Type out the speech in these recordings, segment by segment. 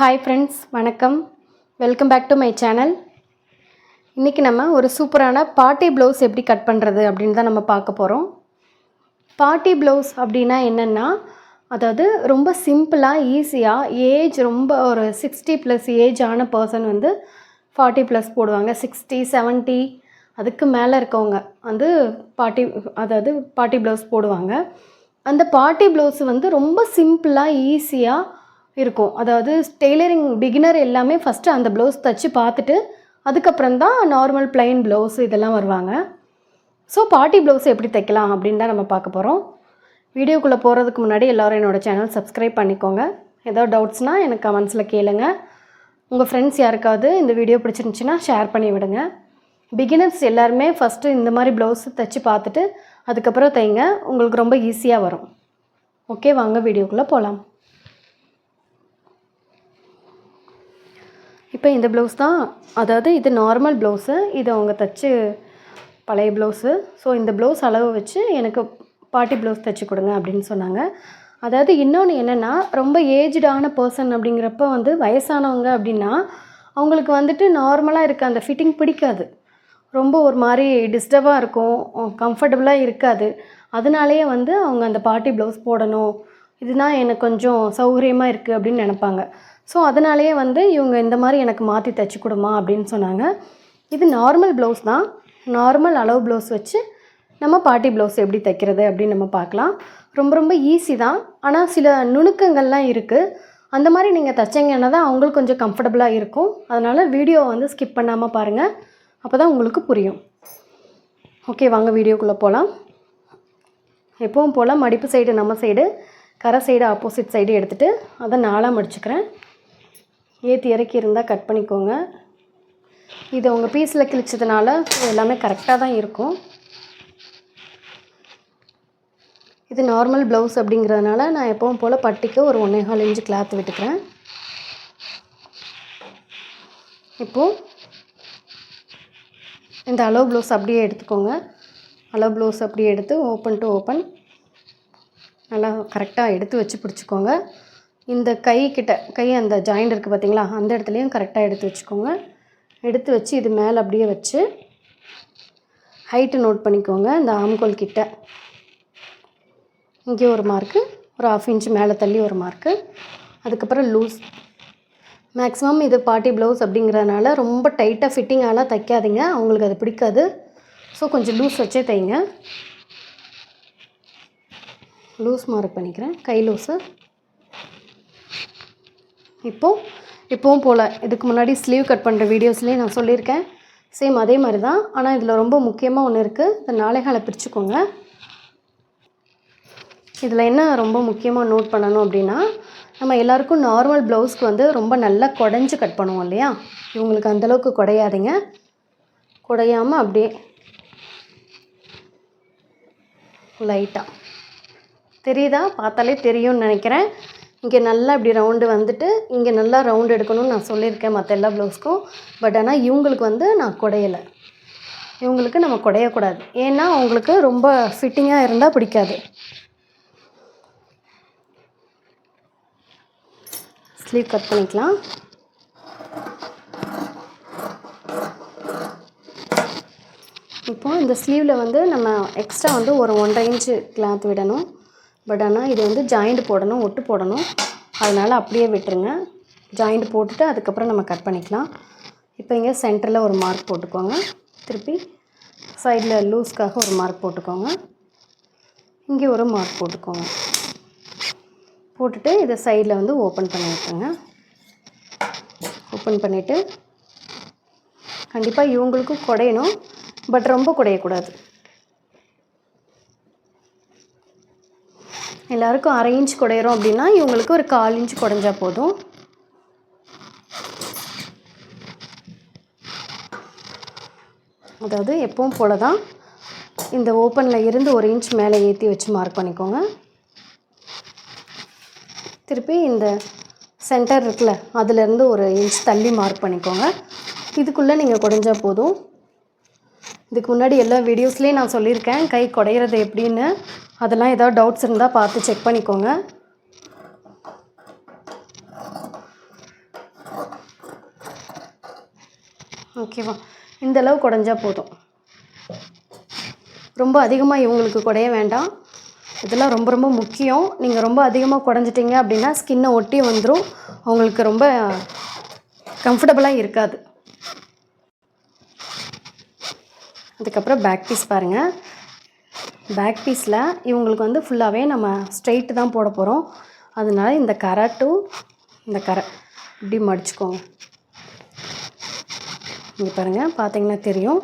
Hi friends, வணக்கம். Welcome back to my channel. இன்றைக்கி நம்ம ஒரு சூப்பரான பார்ட்டி ப்ளவுஸ் எப்படி கட் பண்ணுறது அப்படின்னு தான் நம்ம பார்க்க போகிறோம். பார்ட்டி ப்ளவுஸ் அப்படின்னா என்னென்னா, அதாவது ரொம்ப சிம்பிளாக ஈஸியாக ஏஜ் ரொம்ப ஒரு 60+ ஏஜ் ஆன பர்சன் வந்து 40+ போடுவாங்க. 60, 70 அதுக்கு மேலே இருக்கவங்க வந்து பார்ட்டி ப்ளவுஸ் போடுவாங்க. அந்த பார்ட்டி ப்ளவுஸ் வந்து ரொம்ப சிம்பிளாக ஈஸியாக இருக்கும். அதாவது டெய்லரிங் பிகினர் எல்லாமே ஃபஸ்ட்டு அந்த ப்ளவுஸ் தைச்சி பார்த்துட்டு அதுக்கப்புறம் தான் நார்மல் ப்ளைன் ப்ளவுஸ் இதெல்லாம் வருவாங்க. ஸோ பார்ட்டி ப்ளவுஸ் எப்படி தைக்கலாம் அப்படின்னு தான் நம்ம பார்க்க போகிறோம். வீடியோக்குள்ளே போகிறதுக்கு முன்னாடி எல்லோரும் என்னோடய சேனல் சப்ஸ்கிரைப் பண்ணிக்கோங்க. ஏதாவது டவுட்ஸ்னால் எனக்கு கமெண்ட்ஸில் கேளுங்க. உங்கள் ஃப்ரெண்ட்ஸ் யாருக்காவது இந்த வீடியோ பிடிச்சிருந்துச்சின்னா ஷேர் பண்ணி விடுங்க. பிகினர்ஸ் எல்லாருமே ஃபஸ்ட்டு இந்த மாதிரி ப்ளவுஸ் தைச்சி பார்த்துட்டு அதுக்கப்புறம் தைங்க, உங்களுக்கு ரொம்ப ஈஸியாக வரும். ஓகே, வாங்க வீடியோக்குள்ளே போகலாம். இப்போ இந்த ப்ளவுஸ் தான், அதாவது இது நார்மல் ப்ளவுஸு, இது அவங்க தைச்சி பழைய ப்ளவுஸு. ஸோ இந்த ப்ளவுஸ் அளவு வச்சு எனக்கு பார்ட்டி ப்ளவுஸ் தைச்சி கொடுங்க அப்படின்னு சொன்னாங்க. அதாவது இன்னொன்று என்னென்னா, ரொம்ப ஏஜ்டான பர்சன் அப்படிங்கிறப்ப வந்து வயசானவங்க அப்படின்னா அவங்களுக்கு வந்துட்டு நார்மலாக இருக்க அந்த ஃபிட்டிங் பிடிக்காது. ரொம்ப ஒரு மாதிரி டிஸ்டர்பாக இருக்கும், கம்ஃபர்டபுளாக இருக்காது. அதனாலேயே வந்து அவங்க அந்த பார்ட்டி ப்ளவுஸ் போடணும், இதுதான் எனக்கு கொஞ்சம் சௌகரியமாக இருக்குது அப்படின்னு நினப்பாங்க. ஸோ அதனாலேயே வந்து இவங்க இந்த மாதிரி எனக்கு மாற்றி தைச்சி கொடுமா அப்படின்னு சொன்னாங்க. இது நார்மல் ப்ளவுஸ் தான். நார்மல் அளவு ப்ளவுஸ் வச்சு நம்ம பார்ட்டி ப்ளவுஸ் எப்படி தைக்கிறது அப்படின்னு நம்ம பார்க்கலாம். ரொம்ப ரொம்ப ஈஸி தான், ஆனால் சில நுணுக்கங்கள்லாம் இருக்குது. அந்த மாதிரி நீங்கள் தைச்சிங்கன்னா தான் அவங்களுக்கு கொஞ்சம் கம்ஃபர்டபுளாக இருக்கும். அதனால் வீடியோ வந்து ஸ்கிப் பண்ணாமல் பாருங்கள், அப்போ தான் உங்களுக்கு புரியும். ஓகே, வாங்க வீடியோக்குள்ளே போகலாம். எப்பவும் போல் மடிப்பு சைடு நம்ம சைடு, கரை சைடு ஆப்போசிட் சைடு எடுத்துகிட்டு அதை 4ஆக மடிச்சுக்கிறேன். ஏற்றி இறக்கி இருந்தால் கட் பண்ணிக்கோங்க. இது உங்கள் பீஸில் கிழிச்சதுனால எல்லாமே கரெக்டாக தான் இருக்கும். இது நார்மல் ப்ளவுஸ் அப்படிங்கிறதுனால நான் எப்பவும் போல் பட்டிக்கு ஒரு 1.25 இன்ச்சு கிளாத் விட்டுக்கிறேன். இப்போது இந்த அளவு ப்ளவுஸ் அப்படியே எடுத்துக்கோங்க. அளவு ப்ளவுஸ் அப்படியே எடுத்து ஓப்பன் டு ஓப்பன் நல்லா கரெக்டாக எடுத்து வச்சு பிடிச்சிக்கோங்க. இந்த கை அந்த ஜாயிண்ட் இருக்குது பார்த்திங்களா, அந்த இடத்துலையும் கரெக்டாக எடுத்து வச்சுக்கோங்க. எடுத்து வச்சு இது மேலே அப்படியே வச்சு ஹைட்டு நோட் பண்ணிக்கோங்க. இந்த ஆம்கோல் கிட்ட இங்கே ஒரு மார்க்கு, ஒரு 1/2 இன்ச்சு மேலே தள்ளி ஒரு மார்க்கு. அதுக்கப்புறம் லூஸ். மேக்ஸிமம் இது பார்ட்டி ப்ளவுஸ் அப்படிங்கிறதுனால ரொம்ப டைட்டாக ஃபிட்டிங்காலாம் தைக்காதீங்க, அவங்களுக்கு அது பிடிக்காது. ஸோ கொஞ்சம் லூஸ் வச்சே தைங்க. லூஸ் மார்க் பண்ணிக்கிறேன், கை லூஸு. இப்போவும் போல் இதுக்கு முன்னாடி ஸ்லீவ் கட் பண்ணுற வீடியோஸ்லேயே நான் சொல்லியிருக்கேன், சேம் அதே மாதிரி தான். ஆனால் இதில் ரொம்ப முக்கியமாக ஒன்று இருக்குது, இந்த 4/4 பிரிச்சுக்கோங்க. இதில் என்ன ரொம்ப முக்கியமாக நோட் பண்ணணும் அப்படின்னா, நம்ம எல்லாேருக்கும் நார்மல் ப்ளவுஸ்க்கு வந்து ரொம்ப நல்லா குடஞ்சி கட் பண்ணுவோம் இல்லையா, இவங்களுக்கு அந்தளவுக்கு குடையாதீங்க. குடையாமல் அப்படியே லைட்டாக தெரியுதா, பார்த்தாலே தெரியும்னு நினைக்கிறேன். இங்கே நல்லா இப்படி ரவுண்டு வந்துட்டு இங்கே நல்லா ரவுண்டு எடுக்கணும்னு நான் சொல்லியிருக்கேன் மற்ற எல்லா ப்ளவுஸ்க்கும். பட் ஆனால் இவங்களுக்கு வந்து நான் குடையலை. இவங்களுக்கு நம்ம குடையக்கூடாது, ஏன்னா அவங்களுக்கு ரொம்ப ஃபிட்டிங்காக இருந்தால் பிடிக்காது. ஸ்லீவ் கட் பண்ணிக்கலாம். இப்போ இந்த ஸ்லீவில் வந்து நம்ம எக்ஸ்ட்ரா வந்து ஒரு 1.5 இன்ச்சு கிளாத் விடணும். பட் ஆனால் இது வந்து ஜாயிண்ட் போடணும், ஒட்டு போடணும், அதனால் அப்படியே விட்டுருங்க. ஜாயிண்ட் போட்டுட்டு அதுக்கப்புறம் நம்ம கட் பண்ணிக்கலாம். இப்போ இங்கே சென்டரில் ஒரு மார்க் போட்டுக்கோங்க. திருப்பி சைடில் லூஸ்க்காக ஒரு மார்க் போட்டுக்கோங்க. இங்கே ஒரு மார்க் போட்டுக்கோங்க. போட்டுட்டு இதை சைடில் வந்து ஓப்பன் பண்ணி விட்டுருங்க. ஓப்பன் பண்ணிவிட்டு கண்டிப்பாக இவங்களுக்கும் குடையணும், பட் ரொம்ப குடையக்கூடாது. எல்லாருக்கும் 1/2 இன்ச் குடையிறோம் அப்படின்னா இவங்களுக்கு ஒரு 1/4 இன்ச் குடைஞ்சா போதும். அதாவது எப்பவும் போல தான் இந்த ஓப்பனில் இருந்து 1 இன்ச் மேலே ஏற்றி வச்சு மார்க் பண்ணிக்கோங்க. திருப்பி இந்த சென்டர் இருக்குல்ல, அதிலேருந்து 1 இன்ச் தள்ளி மார்க் பண்ணிக்கோங்க. இதுக்குள்ளே நீங்கள் குடைஞ்சா போதும். இதுக்கு முன்னாடி எல்லா வீடியோஸ்லேயும் நான் சொல்லியிருக்கேன் கை குடையிறது எப்படின்னு. அதெல்லாம் ஏதாவது டவுட்ஸ் இருந்தால் பார்த்து செக் பண்ணிக்கோங்க. ஓகேவா? இந்த அளவு குடஞ்சா போதும். ரொம்ப அதிகமாக இவங்களுக்கு குடைய வேண்டாம். இதெல்லாம் ரொம்ப ரொம்ப முக்கியம். நீங்கள் ரொம்ப அதிகமாக குடஞ்சிட்டிங்க அப்படின்னா ஸ்கின்னை ஒட்டி வந்துடும், அவங்களுக்கு ரொம்ப கம்ஃபர்டபுளாக இருக்காது. அதுக்கப்புறம் பேக் பீஸ் பாருங்கள். பேக் பீஸில் இவங்களுக்கு வந்து ஃபுல்லாகவே நம்ம ஸ்ட்ரெயிட்டு தான் போட போகிறோம். அதனால இந்த கரை டு இந்த கரை இப்படி மடிச்சுக்கோங்க. இங்கே பாருங்கள், பார்த்தீங்கன்னா தெரியும்,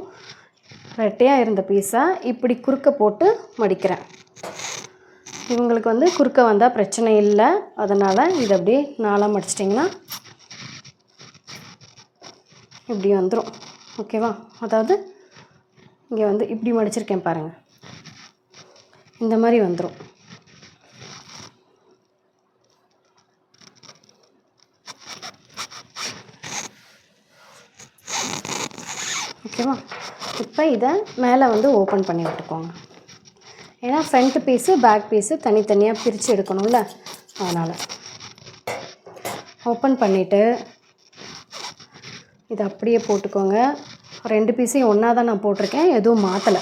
ரெட்டையாக இருந்த பீஸை இப்படி குறுக்க போட்டு மடிக்கிறேன். இவங்களுக்கு வந்து குறுக்க வந்தால் பிரச்சனை இல்லை, அதனால் இதை அப்படியே நாளாக மடிச்சிட்டிங்கன்னா இப்படி வந்துடும். ஓகேவா? அதாவது இங்கே வந்து இப்படி மடிச்சிருக்கேன் பாருங்கள், இந்த மாதிரி வந்துடும். ஓகேவா? இப்போ இதை மேலே வந்து ஓப்பன் பண்ணி விட்டுக்கோங்க. ஏன்னா ஃப்ரண்ட் பீஸு பேக் பீஸு தனித்தனியாக பிரித்து எடுக்கணும்ல, அதனால் ஓப்பன் பண்ணிவிட்டு இதை அப்படியே போட்டுக்கோங்க. 2 பீஸையும் ஒன்றா தான் நான் போட்டிருக்கேன், எதுவும் மாற்றலை.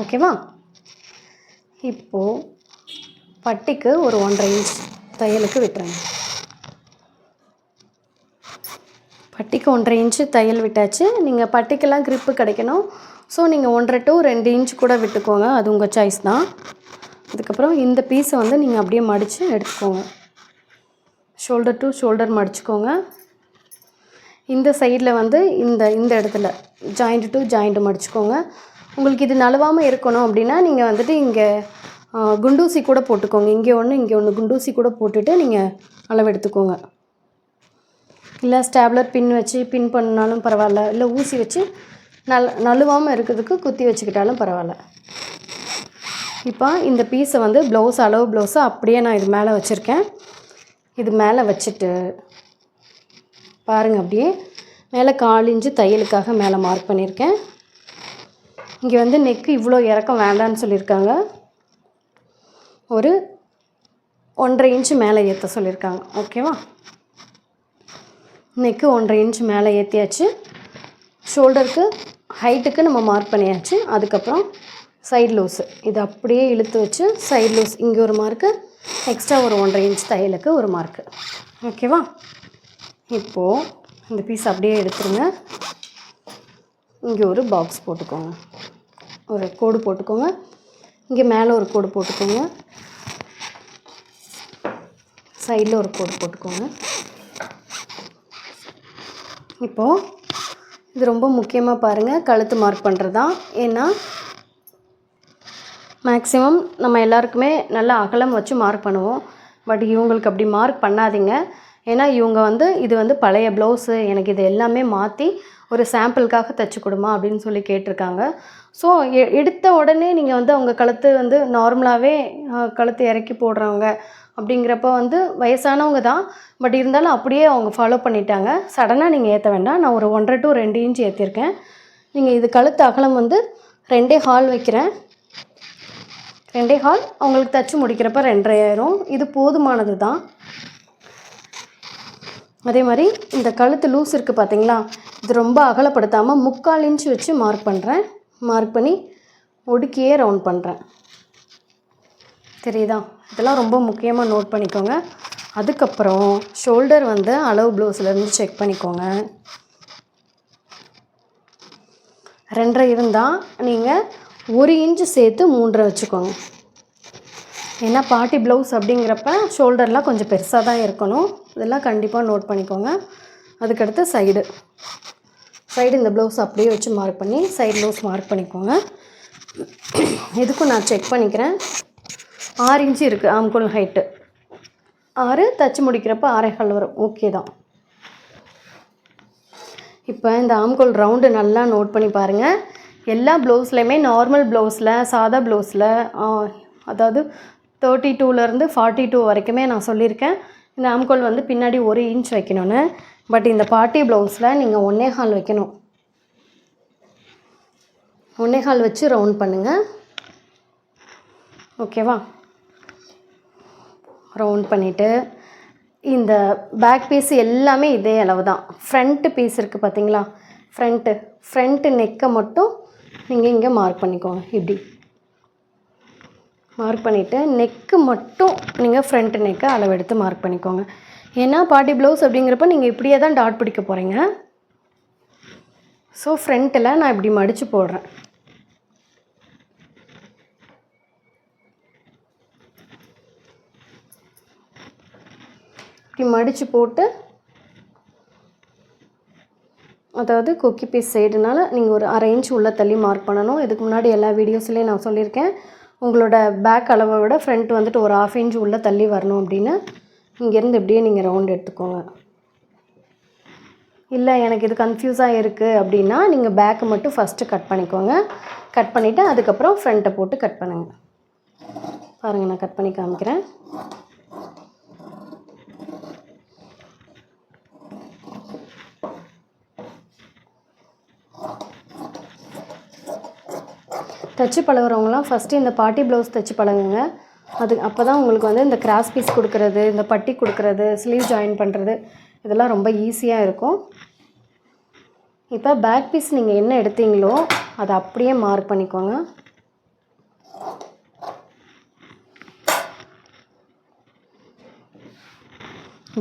ஓகேவா? இப்போது பட்டிக்கு ஒரு 1.5 இன்ச் தையலுக்கு விட்டுருங்க. பட்டிக்கு 1.5 இன்ச்சு தையல் விட்டாச்சு. நீங்கள் பட்டிக்கெல்லாம் க்ரிப்பு கிடைக்கணும், ஸோ நீங்கள் 1.5 to 2 இன்ச் கூட விட்டுக்கோங்க, அது உங்கள் சாய்ஸ் தான். அதுக்கப்புறம் இந்த பீஸை வந்து நீங்கள் அப்படியே மடித்து எடுத்துக்கோங்க. ஷோல்டர் டு ஷோல்டர் மடிச்சுக்கோங்க. இந்த சைடில் வந்து இந்த இடத்துல ஜாயிண்ட் டு ஜாயிண்ட் மடிச்சுக்கோங்க. உங்களுக்கு இது நழுவாமல் இருக்கணும் அப்படின்னா நீங்கள் வந்துட்டு இங்கே குண்டூசி கூட போட்டுக்கோங்க. இங்கே ஒன்று குண்டூசி கூட போட்டுட்டு நீங்கள் அளவு எடுத்துக்கோங்க. இல்லை ஸ்டாப்லர் பின் வச்சு பின் பண்ணாலும் பரவாயில்ல, இல்லை ஊசி வச்சு நழுவாமல் இருக்கிறதுக்கு குத்தி வச்சுக்கிட்டாலும் பரவாயில்ல. இப்போ இந்த பீஸை வந்து ப்ளவுஸ் அளவு ப்ளவுஸை அப்படியே நான் இது மேலே வச்சுருக்கேன். இது மேலே வச்சுட்டு பாருங்கள், அப்படியே மேலே 1/4 இன்ச்சு தையலுக்காக மேலே மார்க் பண்ணியிருக்கேன். இங்கே வந்து நெக்கு இவ்வளோ இறக்கம் வேண்டான்னு சொல்லியிருக்காங்க, ஒரு 1.5 இன்ச்சு மேலே ஏற்ற சொல்லியிருக்காங்க. ஓகேவா? நெக்கு 1.5 இன்ச்சு மேலே ஏற்றியாச்சு. ஷோல்டருக்கு ஹைட்டுக்கு நம்ம மார்க் பண்ணியாச்சு. அதுக்கப்புறம் சைடு லூஸு இதை அப்படியே இழுத்து வச்சு சைடு லூஸ் இங்கே ஒரு மார்க்கு, எக்ஸ்ட்ரா ஒரு 1.5 இன்ச் தையலுக்கு ஒரு மார்க்கு. ஓகேவா? இப்போது இந்த பீஸ் அப்படியே எடுத்துருங்க. இங்கே ஒரு பாக்ஸ் போட்டுக்கோங்க, ஒரு கோடு போட்டுக்கோங்க. இங்கே மேலே ஒரு கோடு போட்டுக்கோங்க, சைடில் ஒரு கோடு போட்டுக்கோங்க. இப்போது இது ரொம்ப முக்கியமாக பாருங்கள், கழுத்து மார்க் பண்ணுறது தான். ஏன்னா மேக்ஸிமம் நம்ம எல்லாருக்குமே நல்லா அகலம் வச்சு மார்க் பண்ணுவோம், பட் இவங்களுக்கு அப்படி மார்க் பண்ணாதீங்க. ஏன்னா இவங்க வந்து இது வந்து பழைய ப்ளவுஸு, எனக்கு இது எல்லாமே மாற்றி ஒரு சாம்பிளுக்காக தைச்சி கொடுமா அப்படின்னு சொல்லி கேட்டிருக்காங்க. ஸோ எடுத்த உடனே நீங்கள் வந்து அவங்க கழுத்து வந்து நார்மலாகவே கழுத்து இறக்கி போடுறவங்க அப்படிங்கிறப்ப வந்து வயசானவங்க தான், பட் இருந்தாலும் அப்படியே அவங்க ஃபாலோ பண்ணிட்டாங்க. சடனாக நீங்கள் ஏற்ற வேண்டாம். நான் ஒரு 1.5 to 2 இன்ச் ஏற்றிருக்கேன். நீங்கள் இது கழுத்து அகலம் வந்து 2.25 வைக்கிறேன். 2.25 அவங்களுக்கு தைச்சி முடிக்கிறப்ப 2.5 ஆயிரும். இது போதுமானது தான். அதே மாதிரி இந்த கழுத்து லூஸ் இருக்குது பார்த்தீங்களா, இது ரொம்ப அகலப்படுத்தாமல் 3/4 இன்ச் வச்சு மார்க் பண்ணுறேன். மார்க் பண்ணி ஒடுக்கியே ரவுண்ட் பண்ணுறேன். தெரியுதா? இதெல்லாம் ரொம்ப முக்கியமாக நோட் பண்ணிக்கோங்க. அதுக்கப்புறம் ஷோல்டர் வந்து அளவு ப்ளவுஸ்லேருந்து செக் பண்ணிக்கோங்க. 2.5 இருந்தால் நீங்கள் 1 இன்ச்சு சேர்த்து 3.5 வச்சுக்கோங்க. ஏன்னா பார்ட்டி ப்ளவுஸ் அப்படிங்கிறப்ப ஷோல்டர்லாம் கொஞ்சம் பெருசாக தான் இருக்கணும். இதெல்லாம் கண்டிப்பாக நோட் பண்ணிக்கோங்க. அதுக்கடுத்து சைடு இந்த ப்ளவுஸ் அப்படியே வச்சு மார்க் பண்ணி சைடு ப்ளவுஸ் மார்க் பண்ணிக்கோங்க. இதுக்கும் நான் செக் பண்ணிக்கிறேன். 6 இன்ச்சு இருக்குது ஆம்கோல் ஹைட்டு, 6 தச்சு முடிக்கிறப்ப 6.25 வரும். ஓகே தான். இப்போ இந்த ஆம்கோல் ரவுண்டு நல்லா நோட் பண்ணி பாருங்கள். எல்லா ப்ளவுஸ்லையுமே நார்மல் ப்ளவுஸில், சாதா ப்ளவுஸில், அதாவது 32லேருந்து 42 வரைக்குமே நான் சொல்லியிருக்கேன் இந்த ஆம்கோல் வந்து பின்னாடி 1 இன்ச் வைக்கணும்னு. பட் இந்த பார்ட்டி ப்ளவுஸில் நீங்கள் 1.25 வைக்கணும். 1.25 வச்சு ரவுண்ட் பண்ணுங்கள். ஓகேவா? ரவுண்ட் பண்ணிவிட்டு இந்த பேக் பீஸ் எல்லாமே இதே அளவு தான். ஃப்ரண்ட்டு பீஸ் இருக்குது பார்த்தீங்களா, ஃப்ரண்ட்டு நெக்கை மட்டும் நீங்கள் இங்கே மார்க் பண்ணிக்கோங்க. இப்படி மார்க் பண்ணிவிட்டு நெக்கு மட்டும் நீங்கள் ஃப்ரண்ட் நெக்கை அளவெடுத்து மார்க் பண்ணிக்கோங்க. ஏன்னா பார்ட்டி ப்ளவுஸ் அப்படிங்கிறப்ப நீங்கள் இப்படியே தான் டாட் பிடிக்க போகிறீங்க. ஸோ ஃப்ரண்ட்டில் நான் இப்படி மடித்து போடுறேன். இப்படி மடித்து போட்டு, அதாவது கொக்கி பீஸ் சைடுனால நீங்கள் ஒரு 1/2 இன்ச் உள்ள தள்ளி மார்க் பண்ணணும். இதுக்கு முன்னாடி எல்லா வீடியோஸ்லேயும் நான் சொல்லியிருக்கேன், உங்களோட பேக் அளவை விட ஃப்ரண்ட் வந்துட்டு ஒரு 1/2 இன்ச் உள்ள தள்ளி வரணும் அப்படின்னு. இங்கேருந்து இப்படியே நீங்கள் ரவுண்ட் எடுத்துக்கோங்க. இல்லை எனக்கு இது கன்ஃபியூஸாக இருக்குது அப்படின்னா நீங்கள் பேக்கு மட்டும் ஃபஸ்ட்டு கட் பண்ணிக்கோங்க. கட் பண்ணிவிட்டு அதுக்கப்புறம் ஃப்ரண்ட்டை போட்டு கட் பண்ணுங்கள். பாருங்கள், நான் கட் பண்ணி காமிக்கிறேன். தைச்சி பழகுறவங்களாம் ஃபஸ்ட்டு இந்த பார்ட்டி ப்ளவுஸ் தைச்சி பழகுங்க. அப்போ தான் உங்களுக்கு வந்து இந்த கிராஸ் பீஸ் கொடுக்குறது, இந்த பட்டி கொடுக்குறது, ஸ்லீவ் ஜாயின் பண்ணுறது இதெல்லாம் ரொம்ப ஈஸியாக இருக்கும். இப்போ பேக் பீஸ் நீங்கள் என்ன எடுத்தீங்களோ அதை அப்படியே மார்க் பண்ணிக்கோங்க.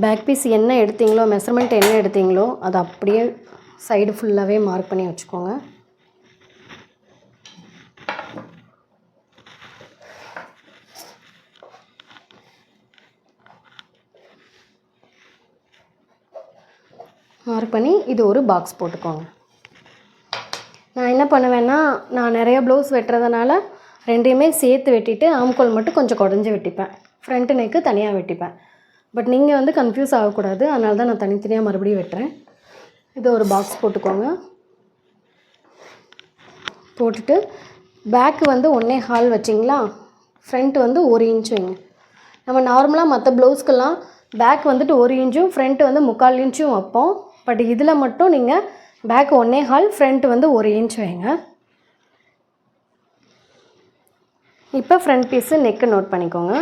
பேக் பீஸ் என்ன எடுத்தீங்களோ, மெஷர்மெண்ட் என்ன எடுத்தீங்களோ அதை அப்படியே சைடு ஃபுல்லாகவே மார்க் பண்ணி வச்சுக்கோங்க. மார்க் பண்ணி இது ஒரு பாக்ஸ் போட்டுக்கோங்க. நான் என்ன பண்ணுவேன்னா, நான் நிறைய ப்ளவுஸ் வெட்டுறதுனால ரெண்டையுமே சேர்த்து வெட்டிட்டு ஆம்கோல் மட்டும் கொஞ்சம் குடஞ்சி வெட்டிப்பேன், ஃப்ரண்ட் நெக்கு தனியாக வெட்டிப்பேன். பட் நீங்கள் வந்து கன்ஃபியூஸ் ஆகக்கூடாது, அதனால தான் நான் தனித்தனியாக மறுபடியும் வெட்டுறேன். இது ஒரு பாக்ஸ் போட்டுக்கோங்க. போட்டுட்டு பேக்கு வந்து 1.25 வச்சிங்களா, ஃப்ரண்ட் வந்து 1 இன்ச் வைங்க. நம்ம நார்மலாக மற்ற ப்ளவுஸ்க்கெல்லாம் பேக் வந்துட்டு 1 இன்ச்சும் ஃப்ரண்ட் வந்து 3/4 இன்ச்சும் வைப்போம். பட் இதில் மட்டும் நீங்கள் பேக் 1.25, ஃப்ரண்ட் வந்து 1 இன்ச் வைங்க. இப்போ ஃப்ரண்ட் பீஸு நெக்கு நோட் பண்ணிக்கோங்க.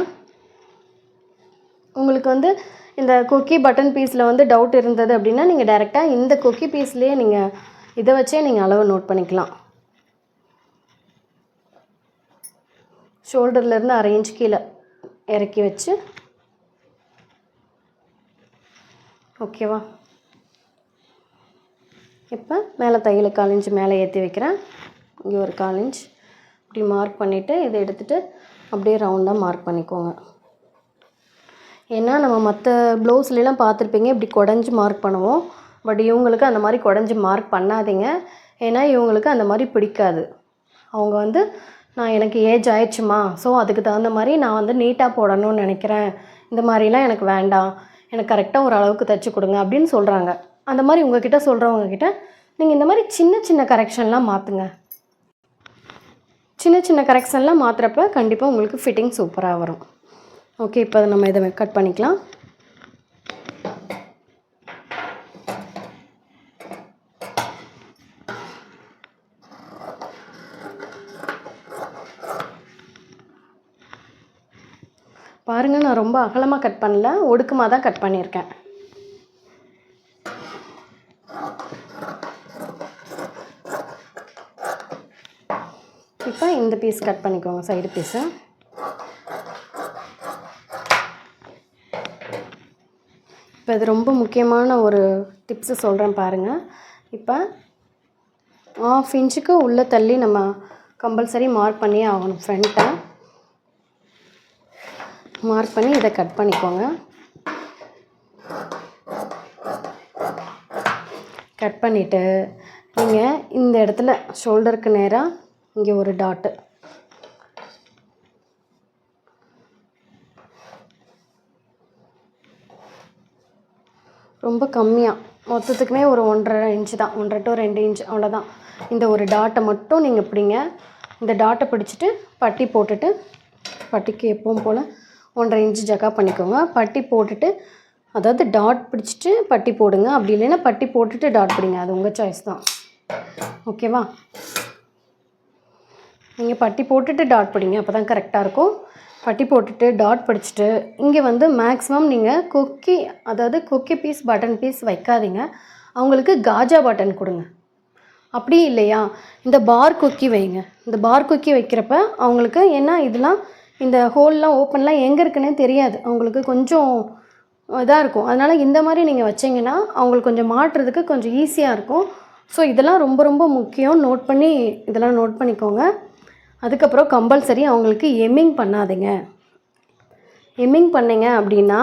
உங்களுக்கு வந்து இந்த கொக்கி பட்டன் பீஸில் வந்து டவுட் இருந்தது அப்படின்னா நீங்கள் டைரெக்டாக இந்த கொக்கி பீஸ்லேயே நீங்கள் இதை வச்சே நீங்கள் அளவு நோட் பண்ணிக்கலாம். ஷோல்டர்லேருந்து 1/2 இன்ச் கீழே இறக்கி வச்சு, ஓகேவா? இப்போ மேலே தையல் 1/4 இன்ச் மேலே ஏற்றி வைக்கிறேன். இங்கே ஒரு 1/4 இன்ச் இப்படி மார்க் பண்ணிவிட்டு இதை எடுத்துகிட்டு அப்படியே ரவுண்டாக மார்க் பண்ணிக்கோங்க. ஏன்னா நம்ம மற்ற ப்ளவுஸ்லாம் பார்த்துருப்பீங்க இப்படி குடஞ்சி மார்க் பண்ணுவோம். பட் இவங்களுக்கு அந்த மாதிரி குடஞ்சி மார்க் பண்ணாதீங்க. ஏன்னா இவங்களுக்கு அந்த மாதிரி பிடிக்காது. அவங்க வந்து எனக்கு ஏஜ் ஆயிடுச்சுமா, ஸோ அதுக்கு தகுந்த மாதிரி நான் வந்து நீட்டாக போடணும்னு நினைக்கிறேன், இந்த மாதிரிலாம் எனக்கு வேண்டாம், எனக்கு கரெக்டாக ஒரு அளவுக்கு தைச்சி கொடுங்க அப்படின்னு சொல்கிறாங்க. அந்த மாதிரி உங்ககிட்ட சொல்கிறவங்கக்கிட்ட நீங்கள் இந்த மாதிரி சின்ன சின்ன கரெக்ஷன்லாம் மாற்றுங்க. சின்ன சின்ன கரெக்ஷன்லாம் மாற்றுறப்ப கண்டிப்பாக உங்களுக்கு ஃபிட்டிங் சூப்பராக வரும். ஓகே, இப்போ நம்ம இதை கட் பண்ணிக்கலாம். பாருங்கள், நான் ரொம்ப அகலமாக கட் பண்ணல, ஒடுக்கமாக தான் கட் பண்ணியிருக்கேன். இப்போ இந்த பீஸ் கட் பண்ணிக்கோங்க, சைடு பீஸை. இப்போ இது ரொம்ப முக்கியமான ஒரு டிப்ஸு சொல்கிறேன் பாருங்கள். இப்போ 1/2 இன்ச்சுக்கு உள்ளே தள்ளி நம்ம கம்பல்சரி மார்க் பண்ணியே ஆகணும். ஃப்ரண்ட்டை மார்க் பண்ணி இதை கட் பண்ணிக்கோங்க. கட் பண்ணிவிட்டு நீங்கள் இந்த இடத்துல ஷோல்டருக்கு நேராக இங்கே ஒரு டாட்டு, ரொம்ப கம்மியாக, மொத்தத்துக்குமே ஒரு 1.5 இன்ச்சு தான், 1.5 to 2 இன்ச் அவ்வளோதான். இந்த ஒரு டாட்டை மட்டும் நீங்கள் பிடிங்க. இந்த டாட்டை பிடிச்சிட்டு பட்டி போட்டுட்டு, பட்டிக்கு எப்பவும் போல் 1.5 இன்ச்சு ஜக்கா பண்ணிக்கோங்க. பட்டி போட்டுட்டு, அதாவது டாட் பிடிச்சிட்டு பட்டி போடுங்க, அப்படி இல்லைன்னா பட்டி போட்டுட்டு டாட் பிடிங்க, அது உங்கள் சாய்ஸ் தான். ஓகேவா? நீங்கள் பட்டி போட்டுட்டு டாட் பிடிங்க, அப்போ தான் கரெக்டாக இருக்கும். பட்டி போட்டுட்டு டாட் பிடிச்சிட்டு இங்கே வந்து மேக்ஸிமம் நீங்கள் கொக்கி, அதாவது கொக்கி பீஸ் பட்டன் பீஸ் வைக்காதீங்க, அவங்களுக்கு காஜா பட்டன் கொடுங்க. அப்படி இல்லையா, இந்த பார் கொக்கி வைங்க. இந்த பார் கொக்கி வைக்கிறப்ப அவங்களுக்கு ஏன்னா இதெல்லாம் இந்த ஹோல்லாம் ஓப்பன்லாம் எங்கே இருக்குன்னே தெரியாது. அவங்களுக்கு கொஞ்சம் இதாக இருக்கும். அதனால் இந்த மாதிரி நீங்கள் வச்சிங்கன்னா அவங்களுக்கு கொஞ்சம் மாட்டுறதுக்கு கொஞ்சம் ஈஸியாக இருக்கும். ஸோ இதெல்லாம் ரொம்ப ரொம்ப முக்கியம். இதெல்லாம் நோட் பண்ணிக்கோங்க. அதுக்கப்புறம் கம்பல்சரி அவங்களுக்கு எம்மிங் பண்ணாதீங்க. எம்மிங் பண்ணிங்க அப்படின்னா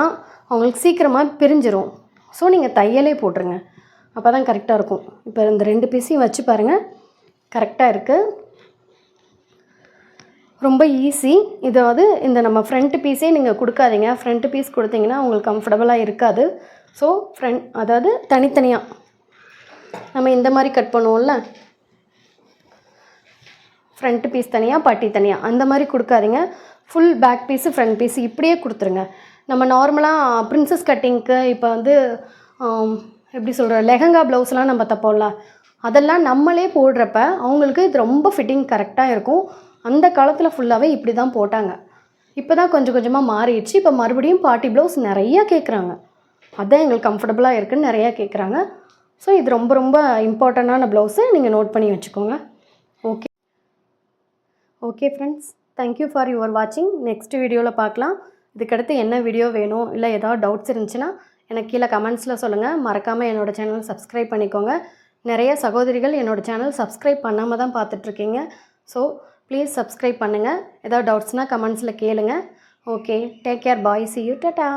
அவங்களுக்கு சீக்கிரமாக பிரிஞ்சிரும். ஸோ நீங்கள் தையலே போட்டுருங்க. அப்போ தான் கரெக்டாக இருக்கும். இப்போ இந்த 2 பீஸையும் வச்சு பாருங்கள், கரெக்டாக இருக்குது. ரொம்ப ஈஸி. இதாவது இந்த நம்ம ஃப்ரண்ட் பீஸே நீங்கள் கொடுக்காதீங்க. ஃப்ரண்ட் பீஸ் கொடுத்தீங்கன்னா உங்களுக்கு கம்ஃபர்டபுளாக இருக்காது. ஸோ அதாவது தனித்தனியாக நம்ம இந்த மாதிரி கட் பண்ணுவோம்ல, ஃப்ரண்ட் பீஸ் தனியாக பட்டி தனியாக அந்த மாதிரி கொடுக்காதீங்க. Full back piece front piece இப்படியே கொடுத்துருங்க. நம்ம நார்மலாக ப்ரின்சஸ் கட்டிங்க்கு இப்போ வந்து எப்படி சொல்கிற லெஹங்கா ப்ளவுஸ்லாம் நம்ம தைப்போம்ல, அதெல்லாம் நம்மளே போடுறப்ப அவங்களுக்கு இது ரொம்ப ஃபிட்டிங் கரெக்டாக இருக்கும். அந்த காலத்தில் ஃபுல்லாகவே இப்படி தான் போட்டாங்க. இப்போ தான் கொஞ்சம் கொஞ்சமாக மாறிடுச்சு. இப்போ மறுபடியும் பார்ட்டி ப்ளவுஸ் நிறையா கேட்குறாங்க. அதுதான் எங்களுக்கு கம்ஃபர்டபுளாக இருக்குதுன்னு நிறையா கேட்குறாங்க. ஸோ இது ரொம்ப ரொம்ப இம்பார்ட்டண்ட்டான ப்ளவுஸு, நீங்கள் நோட் பண்ணி வச்சுக்கோங்க. Okay friends, thank you for your வாட்சிங். நெக்ஸ்ட் வீடியோவில் பார்க்கலாம். இதுக்கடுத்து என்ன வீடியோ வேணும், இல்லை ஏதாவது டவுட்ஸ் இருந்துச்சுன்னா எனக்கு கீழே கமெண்ட்ஸில் சொல்லுங்கள். மறக்காமல் என்னோடய சேனல் சப்ஸ்கிரைப் பண்ணிக்கோங்க. நிறைய சகோதரிகள் என்னோடய சேனல் சப்ஸ்கிரைப் பண்ணாமல் தான் பார்த்துட்ருக்கீங்க. ஸோ ப்ளீஸ் சப்ஸ்கிரைப் பண்ணுங்கள். ஏதாவது டவுட்ஸ்னால் கமெண்ட்ஸில் கேளுங்க. Okay, take care, bye, see you, Tata.